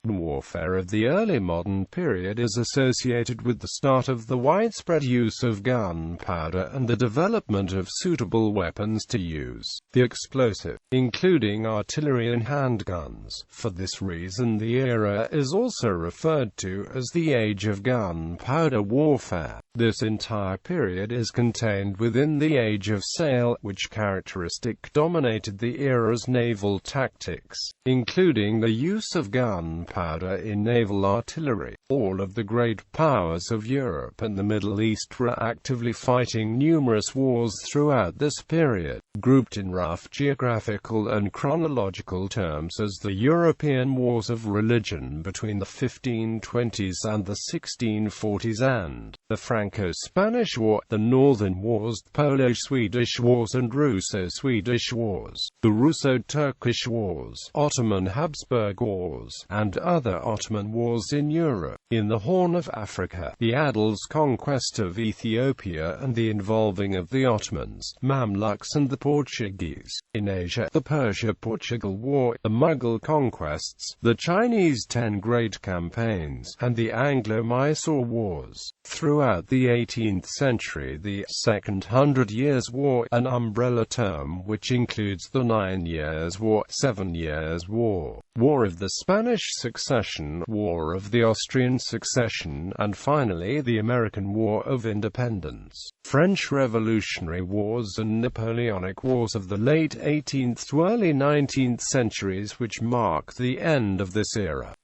Warfare of the early modern period is associated with the start of the widespread use of gunpowder and the development of suitable weapons to use the explosive, including artillery and handguns. For this reason, the era is also referred to as the Age of Gunpowder Warfare. This entire period is contained within the Age of Sail, which characteristic dominated the era's naval tactics, including the use of gunpowder in naval artillery. All of the great powers of Europe and the Middle East were actively fighting numerous wars throughout this period, grouped in rough geographical and chronological terms as the European Wars of Religion between the 1520s and the 1640s, and the Franco-Spanish War, the Northern Wars, the Polish-Swedish Wars and Russo-Swedish Wars, the Russo-Turkish Wars, Ottoman-Habsburg Wars, and other Ottoman Wars in Europe. In the Horn of Africa, the Adal's conquest of Ethiopia and the involving of the Ottomans, Mamluks and the Portuguese. In Asia, the Persia-Portugal War, the Mughal conquests, the Chinese 10 Great Campaigns, and the Anglo-Mysore Wars. Throughout the 18th century, the Second Hundred Years' War, an umbrella term which includes the 9 Years' War, 7 Years' War, War of the Spanish Succession, War of the Austrian Succession, and finally the American War of Independence, French Revolutionary Wars and Napoleonic Wars of the late 18th to early 19th centuries, which mark the end of this era.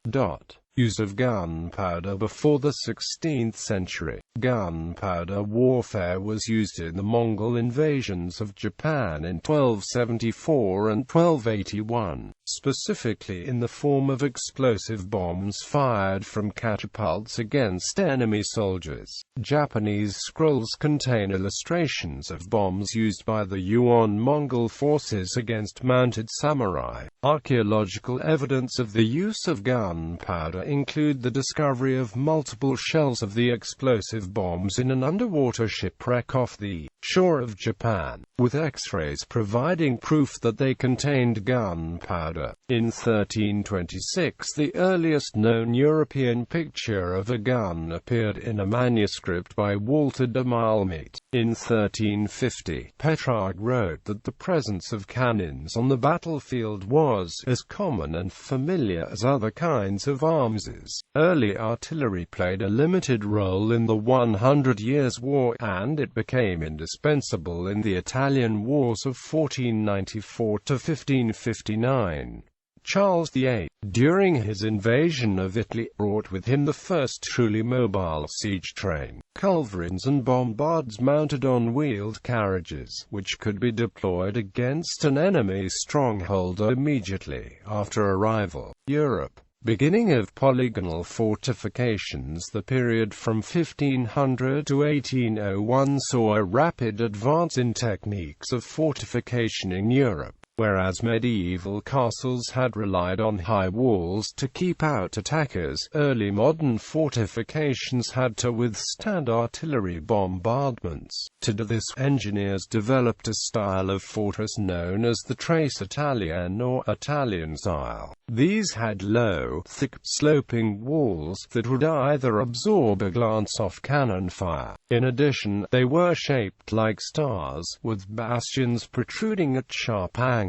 Use of gunpowder before the 16th century. Gunpowder warfare was used in the Mongol invasions of Japan in 1274 and 1281, specifically in the form of explosive bombs fired from catapults against enemy soldiers. Japanese scrolls contain illustrations of bombs used by the Yuan Mongol forces against mounted samurai. Archaeological evidence of the use of gunpowder include the discovery of multiple shells of the explosive bombs in an underwater shipwreck off the shore of Japan, with X-rays providing proof that they contained gunpowder. In 1326, the earliest known European picture of a gun appeared in a manuscript by Walter de Malmete. In 1350, Petrarch wrote that the presence of cannons on the battlefield was as common and familiar as other kinds of arms. Early artillery played a limited role in the 100 Years' War, and it became indispensable in the Italian Wars of 1494 to 1559. Charles VIII, during his invasion of Italy, brought with him the first truly mobile siege train, culverins and bombards mounted on wheeled carriages, which could be deployed against an enemy stronghold immediately after arrival. Europe. Beginning of polygonal fortifications. The period from 1500 to 1801 saw a rapid advance in techniques of fortification in Europe. Whereas medieval castles had relied on high walls to keep out attackers, early modern fortifications had to withstand artillery bombardments. To do this, engineers developed a style of fortress known as the Trace Italian or Italian style. These had low, thick, sloping walls that would either absorb a glance-off cannon fire. In addition, they were shaped like stars, with bastions protruding at sharp angles.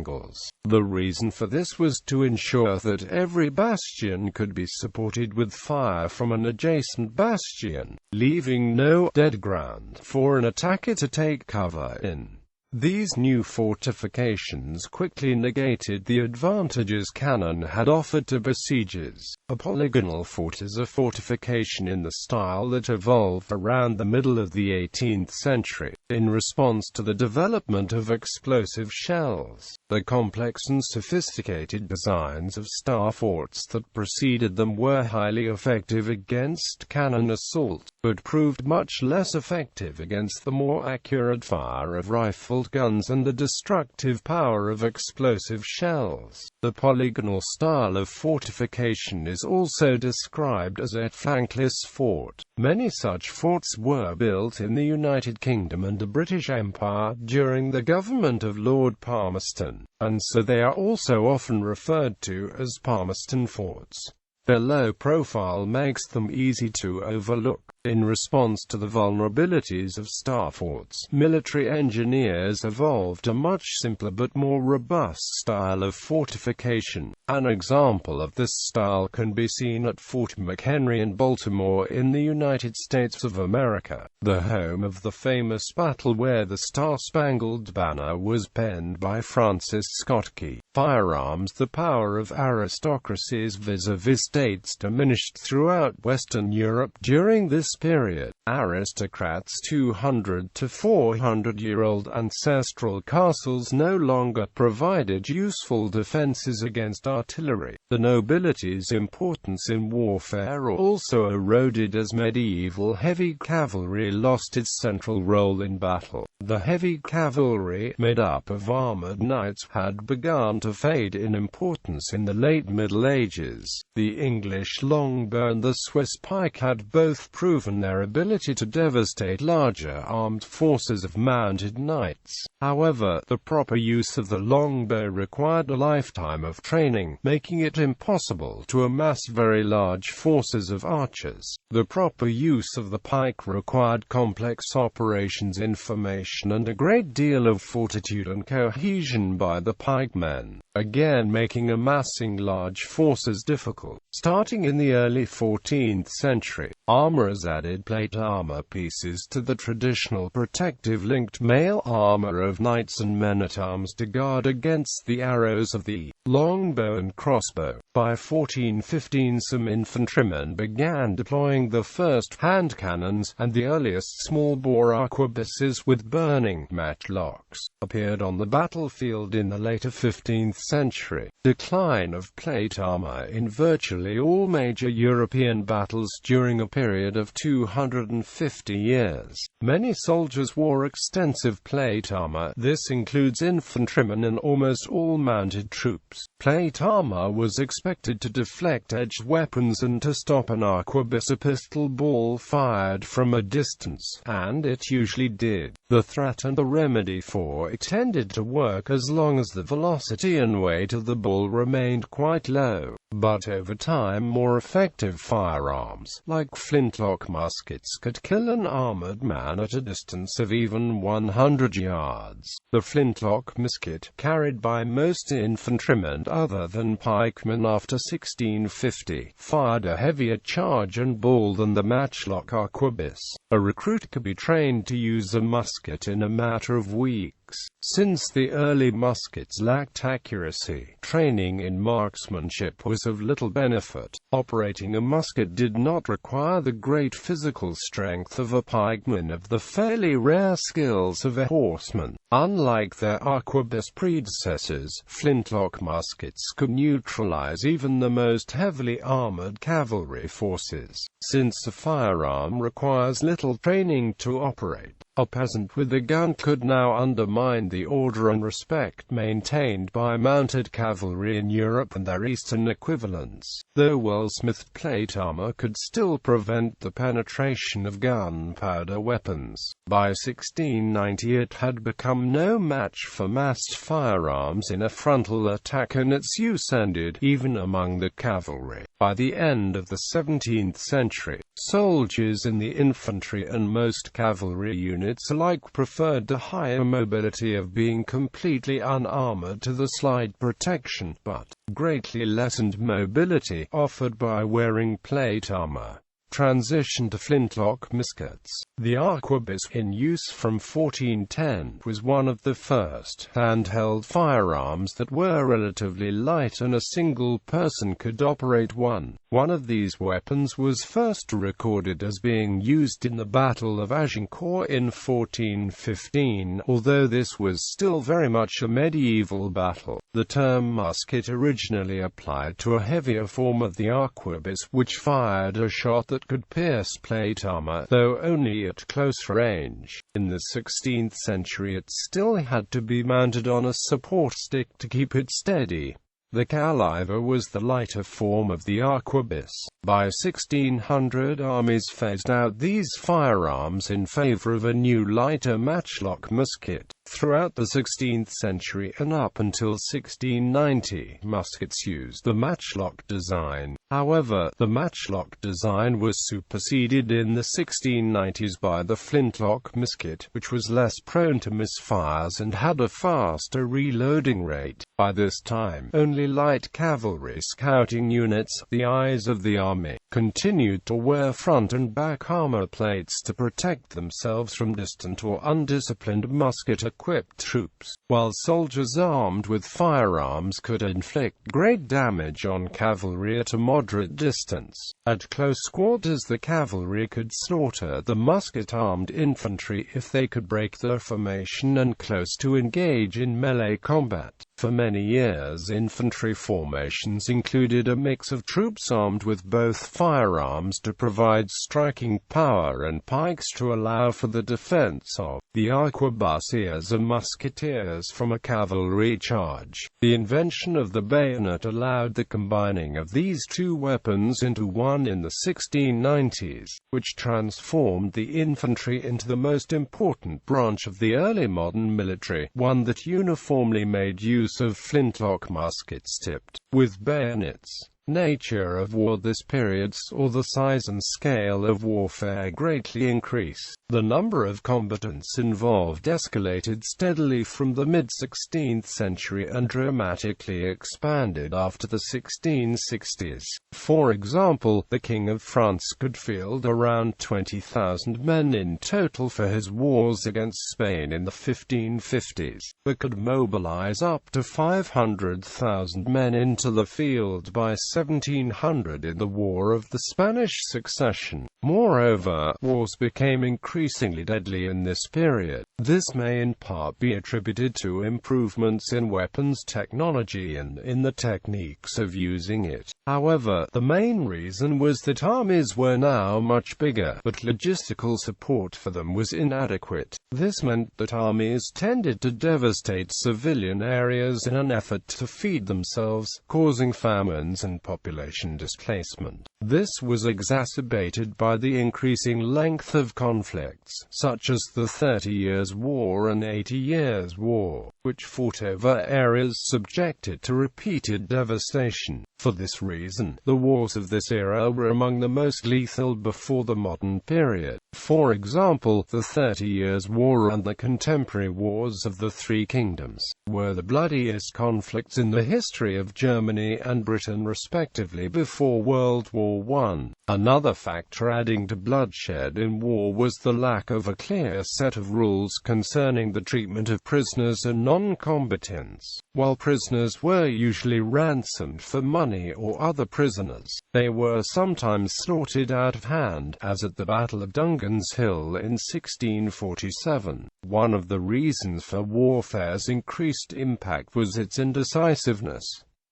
The reason for this was to ensure that every bastion could be supported with fire from an adjacent bastion, leaving no dead ground for an attacker to take cover in. These new fortifications quickly negated the advantages cannon had offered to besiegers. A polygonal fort is a fortification in the style that evolved around the middle of the 18th century, in response to the development of explosive shells. The complex and sophisticated designs of star forts that preceded them were highly effective against cannon assault, but proved much less effective against the more accurate fire of rifled guns and the destructive power of explosive shells. The polygonal style of fortification is also described as a flankless fort. Many such forts were built in the United Kingdom and the British Empire during the government of Lord Palmerston, and so they are also often referred to as Palmerston forts. Their low profile makes them easy to overlook. In response to the vulnerabilities of star forts, military engineers evolved a much simpler but more robust style of fortification. An example of this style can be seen at Fort McHenry in Baltimore in the United States of America, the home of the famous battle where the Star-Spangled Banner was penned by Francis Scott Key. Firearms. The power of aristocracies vis-a-vis states diminished throughout Western Europe during this period. Aristocrats' 200 to 400-year-old ancestral castles no longer provided useful defenses against artillery. The nobility's importance in warfare also eroded as medieval heavy cavalry lost its central role in battle. The heavy cavalry, made up of armored knights, had begun to fade in importance in the late Middle Ages. The English longbow and the Swiss pike had both proven their ability to devastate larger armed forces of mounted knights. However, the proper use of the longbow required a lifetime of training, making it impossible to amass very large forces of archers. The proper use of the pike required complex operations, information, and a great deal of fortitude and cohesion by the pikemen, again making amassing large forces difficult. Starting in the early 14th century, armorers added plate armor pieces to the traditional protective linked mail armor of knights and men-at-arms to guard against the arrows of the longbow and crossbow. By 1415 some infantrymen began deploying the first hand cannons, and the earliest small-bore arquebuses with burning matchlocks appeared on the battlefield in the later 15th century. Decline of plate armor in virtually all major European battles during a period of 250 years. Many soldiers wore extensive plate armor. This includes infantrymen and almost all mounted troops. Plate armor was expected to deflect edged weapons and to stop an arquebus, a pistol ball fired from a distance, and it usually did. The threat and the remedy for it tended to work as long as the velocity and weight of the ball remained quite low. But over time, more effective firearms, like flintlock muskets, could kill an armored man at a distance of even 100 yards. The flintlock musket, carried by most infantrymen other than pikemen after 1650, fired a heavier charge and ball than the matchlock arquebus. A recruit could be trained to use a musket in a matter of weeks. Since the early muskets lacked accuracy, training in marksmanship was of little benefit. Operating a musket did not require the great physical strength of a pikeman or the fairly rare skills of a horseman. Unlike their arquebus predecessors, flintlock muskets could neutralize even the most heavily armored cavalry forces. Since a firearm requires little training to operate, a peasant with a gun could now undermine the order and respect maintained by mounted cavalry in Europe and their eastern equivalents. Though well-smithed plate armor could still prevent the penetration of gunpowder weapons, by 1690 it had become no match for massed firearms in a frontal attack, and its use ended even among the cavalry. By the end of the 17th century, soldiers in the infantry and most cavalry units alike preferred the higher mobility of being completely unarmored to the slight protection, but greatly lessened mobility, offered by wearing plate armor. Transition to flintlock muskets. The arquebus, in use from 1410, was one of the first handheld firearms that were relatively light and a single person could operate one. One of these weapons was first recorded as being used in the Battle of Agincourt in 1415, although this was still very much a medieval battle. The term musket originally applied to a heavier form of the arquebus, which fired a shot that could pierce plate armor, though only at close range. In the 16th century it still had to be mounted on a support stick to keep it steady. The caliver was the lighter form of the arquebus. By 1600 armies phased out these firearms in favor of a new lighter matchlock musket. Throughout the 16th century and up until 1690, muskets used the matchlock design. However, the matchlock design was superseded in the 1690s by the flintlock musket, which was less prone to misfires and had a faster reloading rate. By this time, only light cavalry scouting units, the eyes of the army, continued to wear front and back armor plates to protect themselves from distant or undisciplined musket-equipped troops, while soldiers armed with firearms could inflict great damage on cavalry at a moderate distance. At close quarters, the cavalry could slaughter the musket-armed infantry if they could break their formation and close to engage in melee combat. For many years, infantry formations included a mix of troops armed with both firearms to provide striking power and pikes to allow for the defense of the arquebusiers and musketeers from a cavalry charge. The invention of the bayonet allowed the combining of these two weapons into one in the 1690s, which transformed the infantry into the most important branch of the early modern military, one that uniformly made use of flintlock muskets tipped with bayonets. Nature of war. This period saw the size and scale of warfare greatly increase. The number of combatants involved escalated steadily from the mid-16th century and dramatically expanded after the 1660s. For example, the King of France could field around 20,000 men in total for his wars against Spain in the 1550s, but could mobilize up to 500,000 men into the field by 1700 in the War of the Spanish Succession. Moreover, wars became increasingly deadly in this period. This may in part be attributed to improvements in weapons technology and in the techniques of using it. However, the main reason was that armies were now much bigger, but logistical support for them was inadequate. This meant that armies tended to devastate civilian areas in an effort to feed themselves, causing famines and population displacement. This was exacerbated by the increasing length of conflicts, such as the 30 Years' War and 80 Years' War, which fought over areas subjected to repeated devastation. For this reason, the wars of this era were among the most lethal before the modern period. For example, the 30 Years' War and the contemporary wars of the Three Kingdoms were the bloodiest conflicts in the history of Germany and Britain respectively before World War I. Another factor adding to bloodshed in war was the lack of a clear set of rules concerning the treatment of prisoners and non-combatants. While prisoners were usually ransomed for money or other prisoners, they were sometimes slaughtered out of hand, as at the Battle of Dungan's Hill in 1647. One of the reasons for warfare's increased impact was its indecisiveness.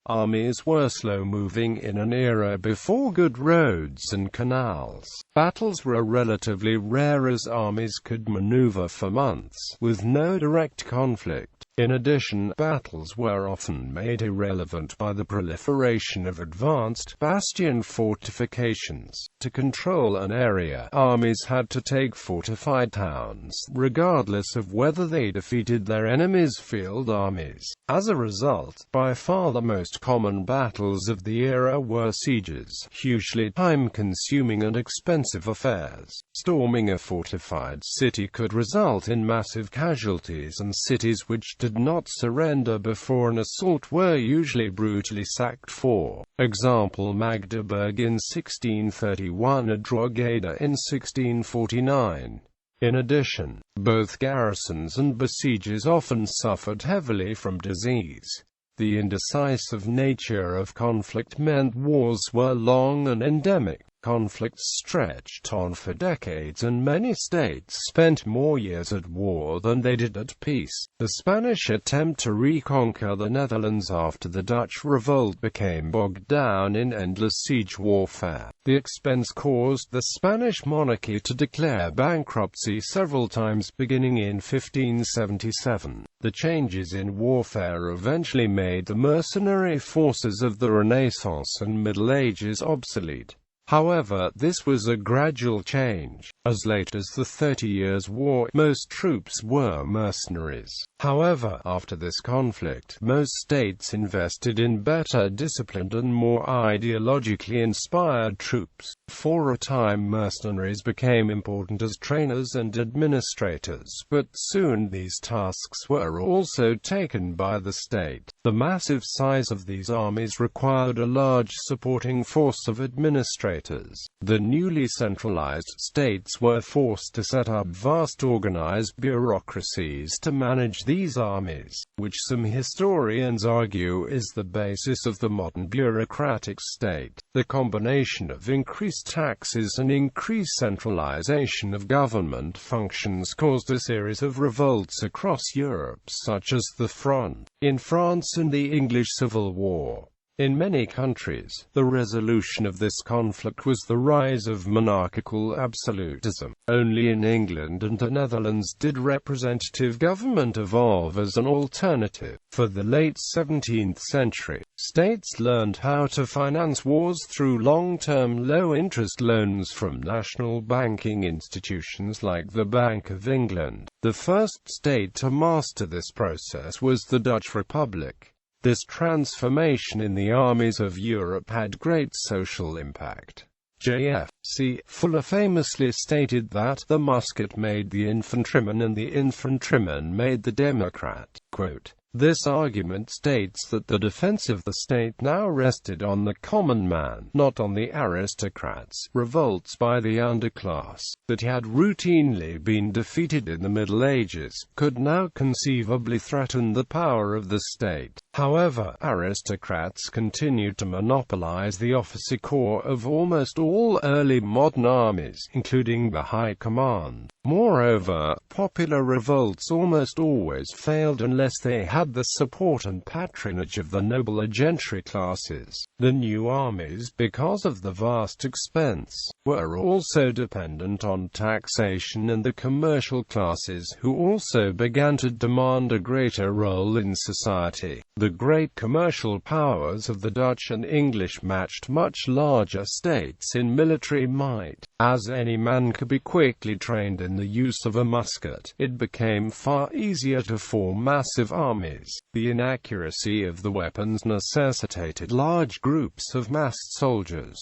Armies were slow-moving in an era before good roads and canals. Battles were relatively rare as armies could maneuver for months with no direct conflict. In addition, battles were often made irrelevant by the proliferation of advanced bastion fortifications. To control an area, armies had to take fortified towns, regardless of whether they defeated their enemies' field armies. As a result, by far the most common battles of the era were sieges, hugely time-consuming and expensive affairs. Storming a fortified city could result in massive casualties, and cities which did not surrender before an assault were usually brutally sacked. For example, Magdeburg in 1631 and Drogheda in 1649. In addition, both garrisons and besieges often suffered heavily from disease. The indecisive nature of conflict meant wars were long and endemic. Conflicts stretched on for decades, and many states spent more years at war than they did at peace. The Spanish attempt to reconquer the Netherlands after the Dutch revolt became bogged down in endless siege warfare. The expense caused the Spanish monarchy to declare bankruptcy several times beginning in 1577. The changes in warfare eventually made the mercenary forces of the Renaissance and Middle Ages obsolete. However, this was a gradual change. As late as the 30 Years' War, most troops were mercenaries. However, after this conflict, most states invested in better disciplined and more ideologically inspired troops. For a time, mercenaries became important as trainers and administrators, but soon these tasks were also taken by the state. The massive size of these armies required a large supporting force of administrators. The newly centralized states were forced to set up vast organized bureaucracies to manage these armies, which some historians argue is the basis of the modern bureaucratic state. The combination of increased taxes and increased centralization of government functions caused a series of revolts across Europe, such as the Fronde in France and the English Civil War. In many countries, the resolution of this conflict was the rise of monarchical absolutism. Only in England and the Netherlands did representative government evolve as an alternative. For the late 17th century, states learned how to finance wars through long-term low-interest loans from national banking institutions like the Bank of England. The first state to master this process was the Dutch Republic. This transformation in the armies of Europe had great social impact. J.F.C. Fuller famously stated that the musket made the infantryman and the infantryman made the democrat. Quote, "This argument states that the defense of the state now rested on the common man, not on the aristocrats. Revolts by the underclass, that had routinely been defeated in the Middle Ages, could now conceivably threaten the power of the state. However, aristocrats continued to monopolize the officer corps of almost all early modern armies, including the high command. Moreover, popular revolts almost always failed unless they had the support and patronage of the nobler gentry classes. The new armies, because of the vast expense, were also dependent on taxation, and the commercial classes, who also began to demand a greater role in society. The great commercial powers of the Dutch and English matched much larger states in military might. As any man could be quickly trained in the use of a musket, it became far easier to form massive armies. The inaccuracy of the weapons necessitated large groups of massed soldiers.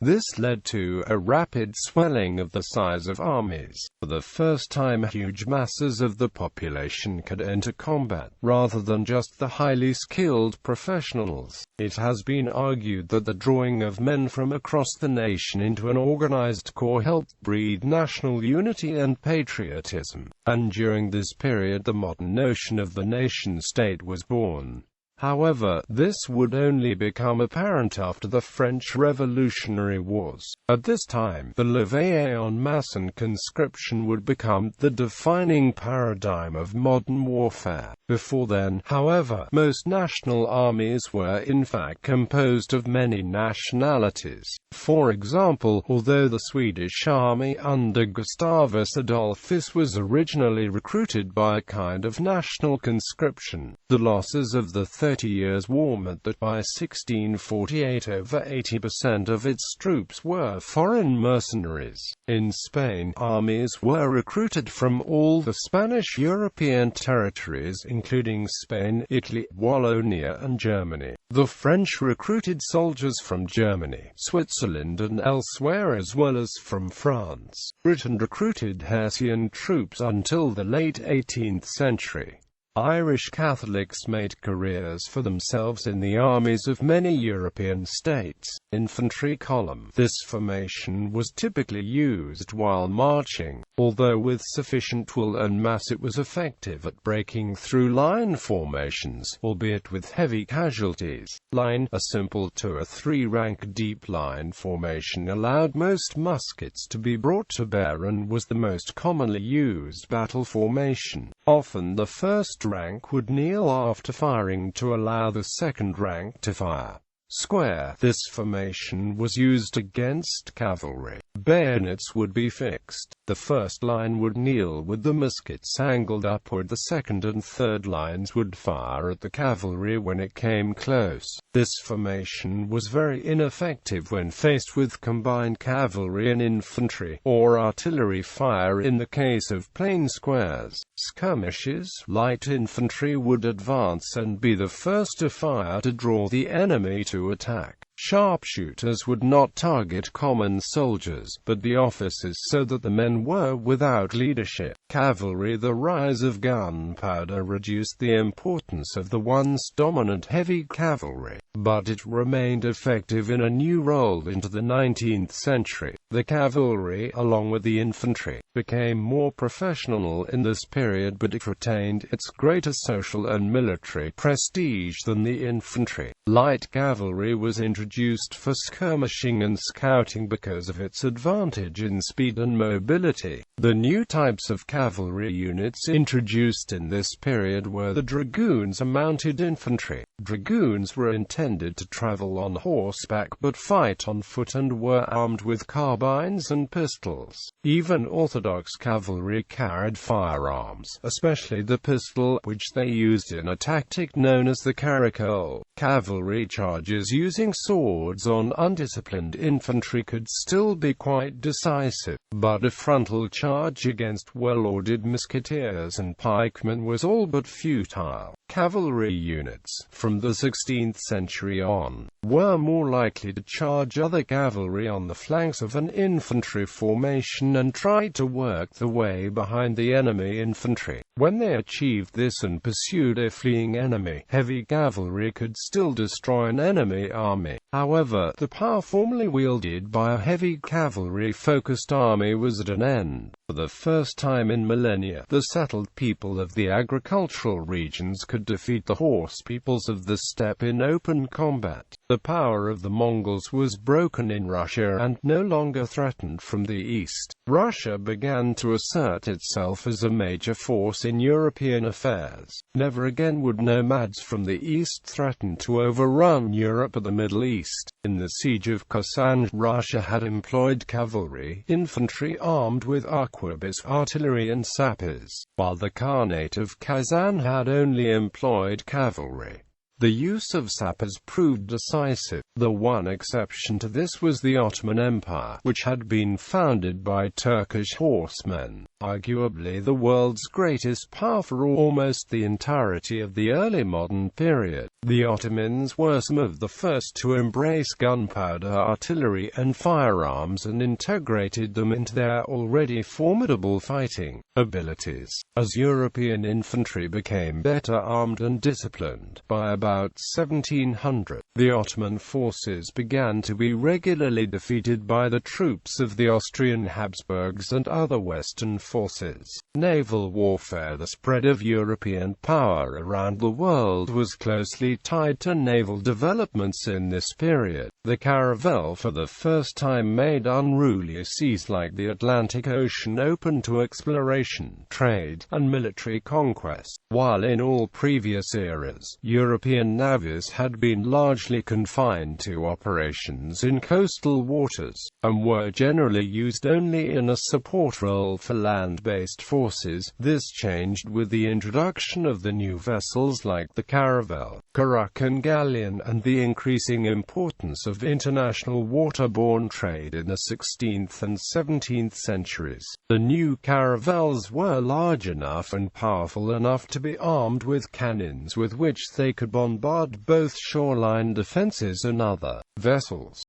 This led to a rapid swelling of the size of armies. For the first time, huge masses of the population could enter combat, rather than just the highly skilled professionals. It has been argued that the drawing of men from across the nation into an organized corps helped breed national unity and patriotism, and during this period the modern notion of the nation-state was born. However, this would only become apparent after the French Revolutionary Wars. At this time, the levée en masse and conscription would become the defining paradigm of modern warfare. Before then, however, most national armies were in fact composed of many nationalities. For example, although the Swedish army under Gustavus Adolphus was originally recruited by a kind of national conscription, the losses of the 30 Years' War meant that by 1648 over 80% of its troops were foreign mercenaries. In Spain, armies were recruited from all the Spanish European territories, including Spain, Italy, Wallonia and Germany. The French recruited soldiers from Germany, Switzerland and elsewhere, as well as from France. Britain recruited Hessian troops until the late 18th century. Irish Catholics made careers for themselves in the armies of many European states. Infantry column. This formation was typically used while marching. Although with sufficient will and mass, it was effective at breaking through line formations, albeit with heavy casualties. Line, a simple 2 or 3 rank deep line formation, allowed most muskets to be brought to bear and was the most commonly used battle formation. Often the first rank would kneel after firing to allow the second rank to fire. square. This formation was used against cavalry. Bayonets would be fixed. The first line would kneel with the muskets angled upward. The second and third lines would fire at the cavalry when it came close. This formation was very ineffective when faced with combined cavalry and infantry, or artillery fire in the case of plain squares. Skirmishes, light infantry would advance and be the first to fire to draw the enemy to attack. Sharpshooters would not target common soldiers, but the officers, so that the men were without leadership. Cavalry. The rise of gunpowder reduced the importance of the once dominant heavy cavalry, but it remained effective in a new role into the 19th century. The cavalry, along with the infantry, became more professional in this period, but it retained its greater social and military prestige than the infantry. Light cavalry was introduced for skirmishing and scouting because of its advantage in speed and mobility. The new types of cavalry units introduced in this period were the dragoons and mounted infantry. Dragoons were intended to travel on horseback but fight on foot and were armed with carbines and pistols. Even Orthodox cavalry carried firearms, especially the pistol, which they used in a tactic known as the caracole. Cavalry charges using swords on undisciplined infantry could still be quite decisive, but a frontal charge against well-ordered musketeers and pikemen was all but futile. Cavalry units, from the 16th century on, were more likely to charge other cavalry on the flanks of an infantry formation and try to work their way behind the enemy infantry. When they achieved this and pursued a fleeing enemy, heavy cavalry could still destroy an enemy army. However, the power formerly wielded by a heavy cavalry-focused army was at an end. For the first time in millennia, the settled people of the agricultural regions could defeat the horse peoples of the steppe in open combat. The power of the Mongols was broken in Russia and no longer threatened from the east. Russia began to assert itself as a major force in European affairs. Never again would nomads from the east threaten to overrun Europe or the Middle East. In the siege of Kazan, Russia had employed cavalry, infantry armed with arquebus, artillery and sappers, while the Khanate of Kazan had only employed cavalry. The use of sappers proved decisive. The one exception to this was the Ottoman Empire, which had been founded by Turkish horsemen, arguably the world's greatest power for almost the entirety of the early modern period. The Ottomans were some of the first to embrace gunpowder, artillery and firearms and integrated them into their already formidable fighting abilities. As European infantry became better armed and disciplined, by about 1700, the Ottoman forces began to be regularly defeated by the troops of the Austrian Habsburgs and other Western forces. Naval warfare. The spread of European power around the world was closely tied to naval developments in this period. The caravel for the first time made unruly seas like the Atlantic Ocean open to exploration, trade, and military conquest. While in all previous eras, European navies had been largely confined to operations in coastal waters, and were generally used only in a support role for land-based forces, this changed with the introduction of the new vessels like the caravel, carrack and galleon, and the increasing importance of international waterborne trade in the 16th and 17th centuries. The new caravels were large enough and powerful enough to be armed with cannons with which they could bombard both shoreline defenses and other vessels.